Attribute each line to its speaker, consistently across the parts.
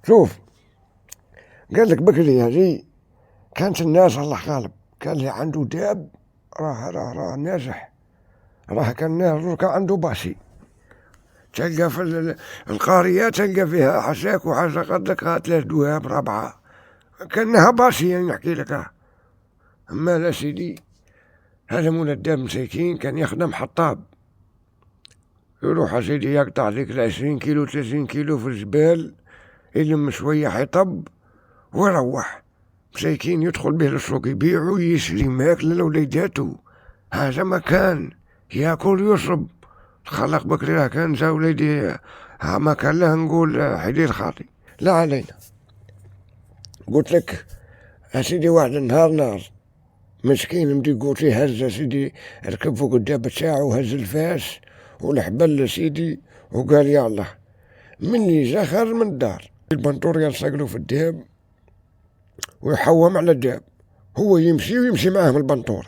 Speaker 1: شوف، قال لك بكري هذه كانت الناس الله غالب، كان اللي عنده داب راه ناجح، راه كان كان عنده باسي. تلقى في القرية تلقى فيها حشاك وحاجة قد لك 3 دواب 4 كانها باسي، يعني نحكي لك. أما لا سيدي، هذا مول الداب مساكين كان يخدم حطاب، يروح سيدي يقطع ذيك 20 كيلو 30 كيلو في الجبال، يلم شوية حيطب ويروح مساكين، يدخل به للسوق يبيع ويشري ماكل لوليداتو. هذا ما كان ياكل ويشرب. الخلق بكري راه كان جا وليدي ما كان له نقول حدير خاطي، لا علينا. قلت لك اسيدي واحد النهار مسكين مدي قوتي هز سيدي، ركب فوق الدابة تاعو وهز الفاس والحبل سيدي، وقال يا الله مني جا خارج من الدار. البنطور يلصقلو في الداب ويحوم على الداب، هو يمشي ويمشي معاه البنطور،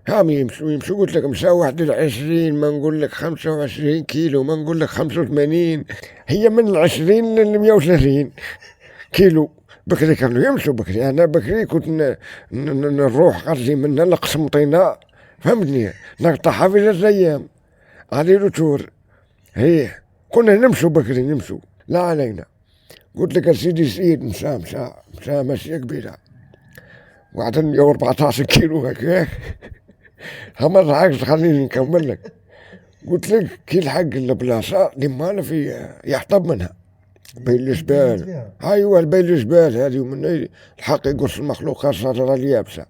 Speaker 1: هم يمشوا. قلت لك مشى واحد 20 ما نقول لك 25 كيلو، ما نقول لك 85، هي من 20 ل 130 كيلو. بكري كانوا يمشوا بكري، انا بكري كنت نروح قرزي منا نقسم طينة، فهمتني، نقطعها في 3 ايام علي روتور. هي كنا نمشوا بكري نمشوا، لا علينا. قلت لك سيدي سيد مشى ماشية كبيرة، واحد 114 كيلو هكاك. ما ضحكش، خليني نكمل لك. قلت لك كي لحق البلاصة لما في يحطب منها بين الجبال، ايوا بين الجبال هذه، ومن الحق يقص المخلوقات صار اليابسة،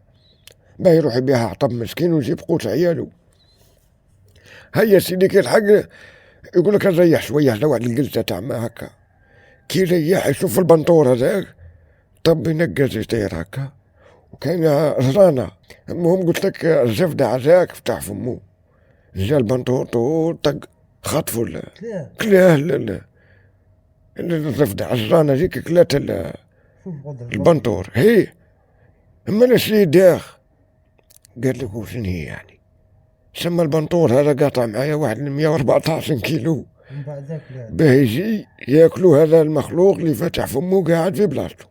Speaker 1: با يروح يبيعها حطب مسكين ويجيب قوت عيالو. هيا سيدي كي لحق يقول لك نريح شوية على واحد الجلسة تاع ما هكا، كي ريح يشوف البنطور هذاك طب ينقز يطير هكا، وكاين زرانة. المهم قلت لك الزفدة عزاك فتح فمو، جا البنطور طول طق خطفوا كلاه الزفدة الزرانة ذيك كلات البنطور. هي اما السيد داخ قال لك وشن هي يعني، سما البنطور هذا قاطع معايا واحد 114 كيلو، باه يجي ياكلوا هذا المخلوق اللي فتح فمو قاعد في بلاصتو.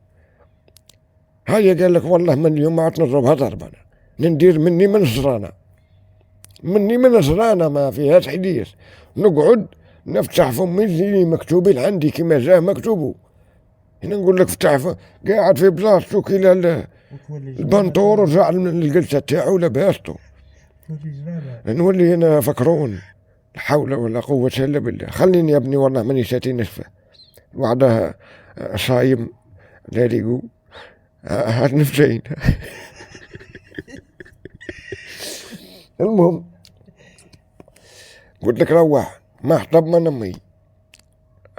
Speaker 1: هيا قال لك والله من اليوم ما عاد نضربها ضربة، ندير مني من زرانة ما فيهاش حديث، نقعد نفتح فمي زي مكتوبين عندي كما جاه مكتوبه هنا. نقول لك فتح قاعد في بلاصتو كي البنطور ورجع للجلسة تاعو لباستو. نولي هنا فكرون لا حول ولا قوة الا بالله. خليني يا ابني والله ماني ساتي نشفى، وعدها صايم لا يقول هات نفسين. المهم قلت لك روح ما احطب من امي،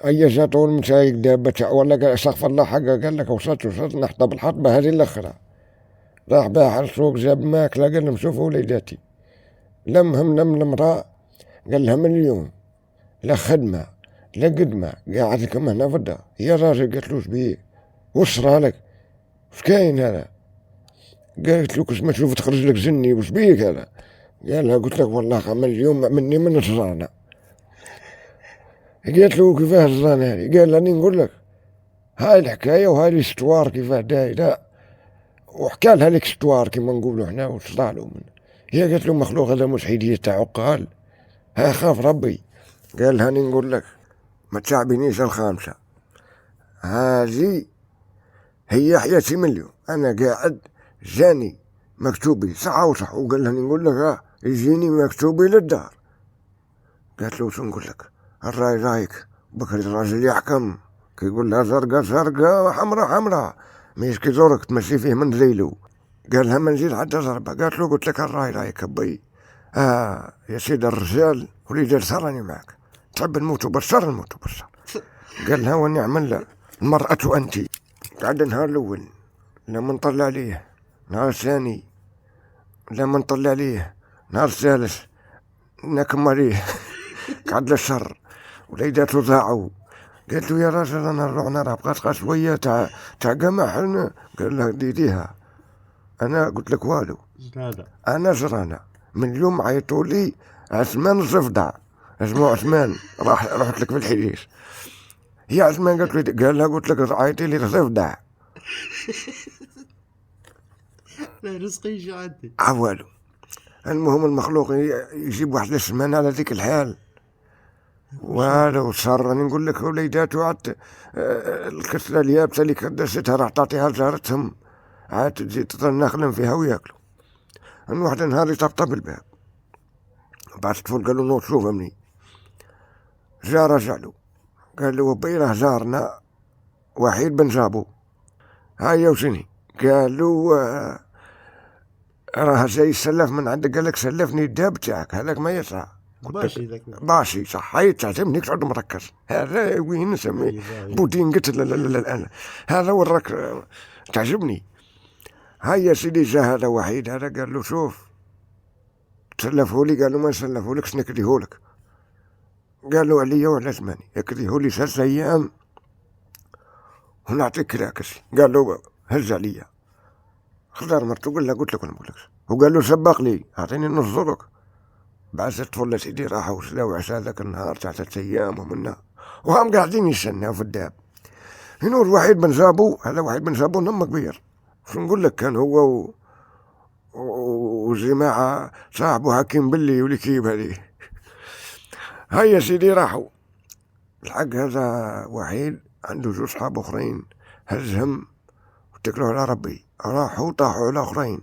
Speaker 1: اي جاتون مسايق دابة ولا قال استغفر الله حقه، قال لك وصلت نحطب الحطبة هذه الاخرى. راح باع السوق جاب ماكلة، قال لهم شوفوا وليداتي، لمهم المرأة قال لها من اليوم لا خدمة لا قدمة، قاعد لكم هنا في الدار. يا راجل قالت له وش بيه وش صرالك وش كاين هذا؟ قالت له كش ما تشوف تخرج لك زني وش بيك هذا؟ قال لها قلت لك والله من اليوم مني من الزرانة. قالت له كيفاه الزرانة هذه؟ قال لها نقول لك هاي الحكاية وهاي الاستوار كيفاه دايرة، وحكى لها الاستوار كما نقولوا احنا وصلالو من. هي قالت له مخلوق هذا مش حيدية تاع عقال، ها خاف ربي. قال لها نقول لك ما تعبينيش الخامسة، هذه هي حياتي من اليوم، أنا قاعد جاني مكتوبي صح وصح. وقال لها نقول لك يجيني مكتوبي للدار. قالت له شو نقول لك الراي رايك، بكري الراجل يحكم كي يقول لها زرقاء زرقاء حمراء حمراء، مش كي زورك تمشي فيه من ذيلو. قال لها ما نزيد حتى ضربة. قالت له قلت لك الراي رايك بي، يا سيد الرجال وليد راني معك، تحب نموت بشر نموت بشر. قال لها ونعم الله المرأة أنت. قعد النهار الأول لما نطلع عليه، نهار الثاني لما نطلع عليه، نهار الثالث نكم عليه. قعد للشر وليداته ضاعوا. قالت له يا راجل انا نروح نرى بقى شويه تاع قمح. قال لها ديديها انا قلت لك والو، انا زرانه من اليوم عيطوا لي عثمان الزفدع، اسمه عثمان، رحت لك في الحديث. هي عثمان قالت لي، قال لها قلت لك عيطي لي تفضع.
Speaker 2: لا رزقي يجي عندي
Speaker 1: عوالو. المهم المخلوق يجيب واحد السمانة على ذيك الحال. وهذا وصار راني نقول لك وليداتو عاد الكسرة اليابسة اللي كدستها راح تعطيها لجارتهم، عاد تجي تظل ناخلن فيها وياكلوا. من واحد النهار يطبطب الباب، بعد الطفل قال له نوض شوف مني. جا رجع له قال له وبي راه جارنا وحيد بن جابو. هيا وشني؟ قال له راه جاي يسلف من عندك. قال لك سلفني الداب تاعك هذاك ما يسع.
Speaker 2: باشي ذاك
Speaker 1: باشي صح. هاي تعزمني تعود مركز. هذا وين نسميه بودين. قلت لا لا لا لا هذا وراك تعجبني. هاي يا سيدي جا هذا وحيد هذا قال له شوف تسلفه لي. قال له ما نسلفه لك شنكريه لك. قال له عليا ولا زماني يكريه لي 3 أيام ونعطيك كراكس. قال له هز عليا خضر مرتو. قال له قلت لك ولا نقولكش. وقال له سبق لي اعطيني نص زرك. بعد الطفل سيدي راحوا وسلاو عشاء ذاك النهار تاع 3 أيام ومنا وهم قاعدين يستناو في الداب. هنا الوحيد بن جابو. هذا وحيد بن جابو نم كبير. شو نقول لك كان هو وجماعة صاحبه حكيم بلي ولكيب هذه. هيا سيدي راحوا. الحق هذا وحيد عنده 2 صحاب اخرين هزهم واتكلوا على ربي. راحوا طاحوا على اخرين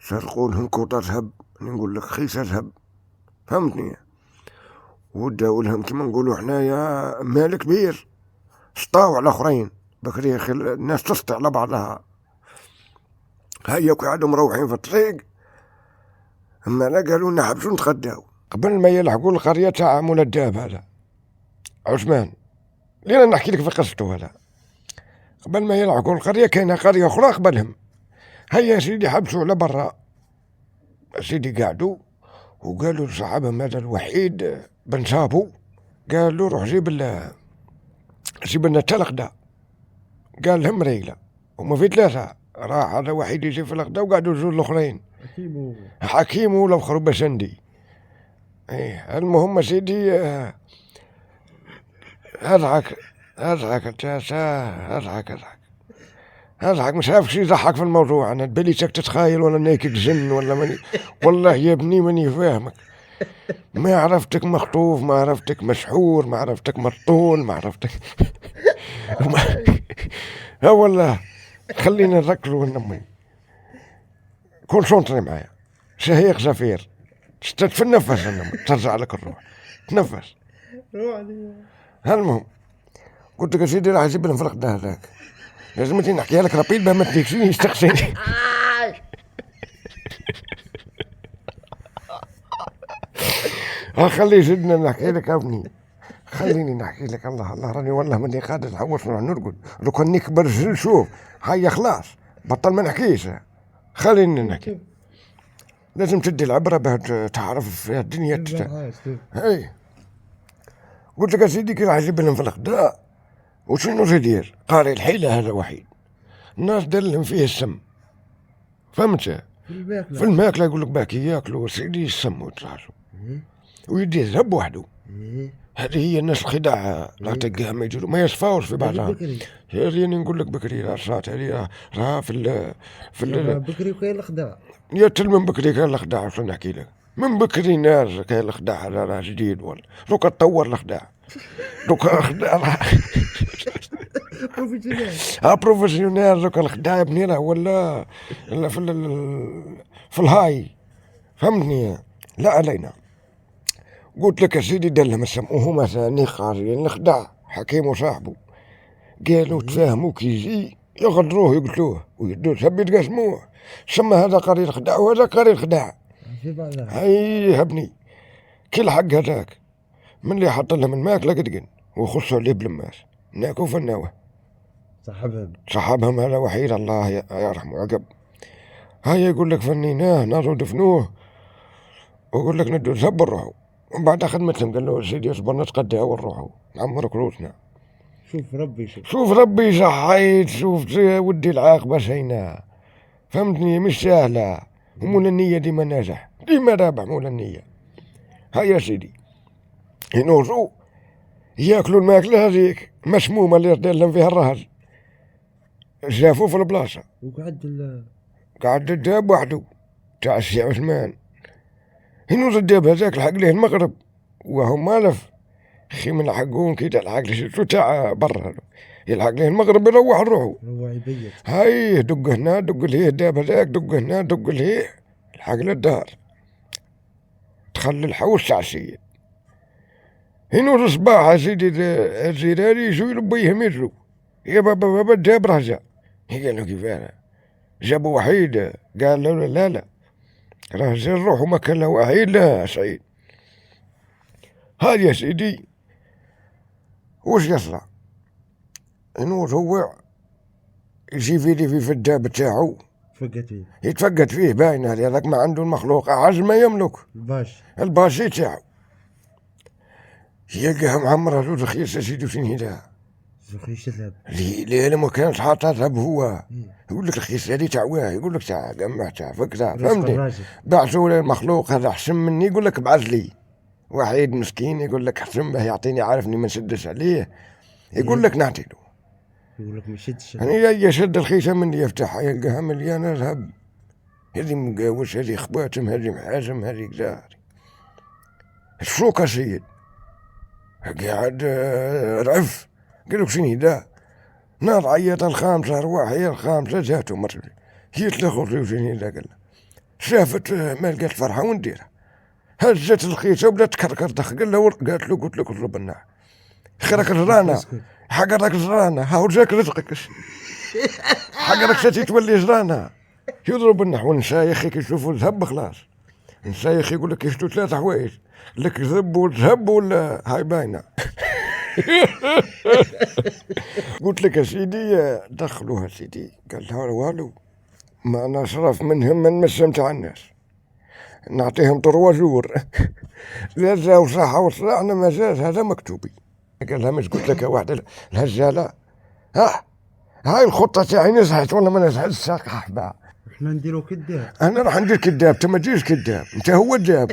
Speaker 1: سرقوا لهم كوطة ذهب. نقول لك خيسة ذهب فهمتني. وداو لهم كما نقولوا حنايا مال كبير. سطاو على اخرين بكري الناس تسطع على بعضها. هيا قعدوا مروحين في الطريق. اما لا قالوا لنا حبسوا نتغداو قبل ما يلحقوا القرية تاع مول الداب هذا عثمان اللي انا نحكي لك في قصته. هذا قبل ما يلحقوا القرية كاينه قرية اخرى قبلهم. هيا سيدي حبسوا على برا. سيدي قعدوا وقالوا لصاحبهم هذا الوحيد بن صابو قال له روح جيب لنا الغداء. قال لهم ريلة هما في 3. راح هذا وحيد يجي في الغداء وقعدوا 2 الاخرين حكيم والاخر بسندي. ايه المهم سيدي اضحك مش عارف شي يضحك في الموضوع. انا تبالي تاك تتخايل ولا انك تجن ولا ماني. والله يا ابني ماني فاهمك. ما عرفتك مخطوف، ما عرفتك مسحور، ما عرفتك مطول، ما عرفتك ها والله. خلينا نركزوا ونمي. كونسونتري معايا. شهيق زفير في النفس النمي ترجع لك الروح تنفس. المهم قلت لك يا سيدي راح اجيب لهم في الغداء هذاك. لازمتني نحكيها لك رابيد باه ما تديكشيني يستقسيني. خلي سيدنا نحكي لك ابني. خليني نحكي لك. الله الله راني والله ماني قادر نحوس نروح نرقد. لو كان نكبر شوف هيا خلاص بطل ما نحكيش. خليني نحكي. لازم تدي العبرة باه تعرف في الدنيا هاي. قلت لك يا سيدي كي راح اجيب لهم في الغداء وشنو يدير؟ قاري الحيلة هذا وحيد. الناس دار لهم فيه السم فهمت؟ في الماكلة يقول لك باكي ياكلوا سيدي السم ويتراجوا ويدي ذهب وحده. هذه هي الناس الخداع لا تلقاها ما يجروا ما يصفاوش في بعضها. راني نقول لك بكري راه هذه راه في
Speaker 2: بكري وكاين الخداع.
Speaker 1: يا من بكري كاين الخداع. شنو نحكي لك من بكري ناس كاين الخداع. هذا راه جديد ولا دوكا تطور الخداع. دوكا الخداع بروفيسيونيل. دوكا الخداع يا بني راه ولا في الهاي فهمتني. لا علينا. قلت لك يا سيدي دار لهم السم وهما ثاني قاريين الخداع حكيم وصاحبه. قالوا تفاهموا كي يجي يغدروه يقتلوه ويدوه سب يتقسموه. سما هذا قاري الخداع وهذا قاري الخداع. هاي ابني كي الحق هذاك من اللي حط لهم الماكله قدقن وخصوا عليه بالماس ناكو فناوه. صاحبهم هذا وحيد الله يرحمه عقب. هاي يقول لك فنيناه نارو دفنوه ويقول لك ندو زب نروحو. ومن بعد خدمتهم قال له سيدي اصبر نتقداو ونروحو نعمرك روسنا. شوف ربي يصحيت. شوف ودي العاقبة سينا فهمتني مش سهلة. ومول النية ديما ناجح ديما رابح مول النية. هيا سيدي ينوزو ياكلوا الماكله هذيك مسمومه اللي دار لهم فيها الرهج، شافوا في البلاصه. قعد الداب وحده تاع السي عثمان. هنوز الداب هذاك لحق ليه المغرب وهو مالف خي من حقون كي تلحق لشتو تاع برا يلحق ليه المغرب يروح روحو.
Speaker 2: يبيت
Speaker 1: هاي دق هنا دق ليه الداب هذاك دق هنا دق ليه لحق للدار. دخل الحوش تاع السيد. هنوز الصباح سيدي الزراري يجوا يلبيهم يجروا. يا بابا الداب رجع. قال له كيفاه؟ جابوا وحيد. قال له لا راه زين روحو ما كان له وحيد. لا سعيد هذا يا سيدي وش يصنع؟ نوض هو يجي في الداب تاعو يتفقد فيه باين هذاك ما عنده المخلوق أعز ما يملك الباشي تاعو. يلقاها معمرة له رخيصة سيدي وشين هدا لا ما كانش حاطها ذهب هو. يقول لك رخيصة هذه تاع واه يقول لك تاع قمع تاع فكرة فهمتني. بعثوا المخلوق هذا أحسن مني يقول لك بعث لي واحد مسكين يقول لك احسن به يعطيني عارفني ما نسدش عليه يقول لك نعطي له.
Speaker 2: يقول لك ما يشدش
Speaker 1: يعني يشد الخيشة من يفتحها يلقاها مليانة ذهب. هذه مقاوش هذه خواتم هذه محازم هذه كذا. السوق سيد قاعد رعف قال له شنو دا نار عيط الخامسة أرواح هي الخامسة جاتو مرة هي تلخص له شنو دا قال شافت ما لقات فرحة ونديرها هزت الخيشة وبدات تكركر دخل قال له قالت له قلت لك اضرب النار خيرك جرانا حقرك جرانا هاو جاك رزقك حقرك ستي تولي جرانا يضرب النحو نسا يا اخي كيشوفوا الذهب خلاص نسا يا اخي يقول لك يشتو ثلاثة حوايج لك ذهب والذهب ولا هاي باينة. قلت لك يا سيدي دخلوها سيدي قال لها والو ما انا شرف منهم من مسم تاع الناس نعطيهم طرواجور لا جاو صحة وصلحنا مزاج هذا مكتوبي. قال لها مش قلت لك واحدة الهزالة هاي الخطة تاعي نزحت ولا ما نزحت الساق حبا
Speaker 2: احنا نديرو كداب.
Speaker 1: انا راح ندير كداب انت ما تجيش كداب انت هو الداب.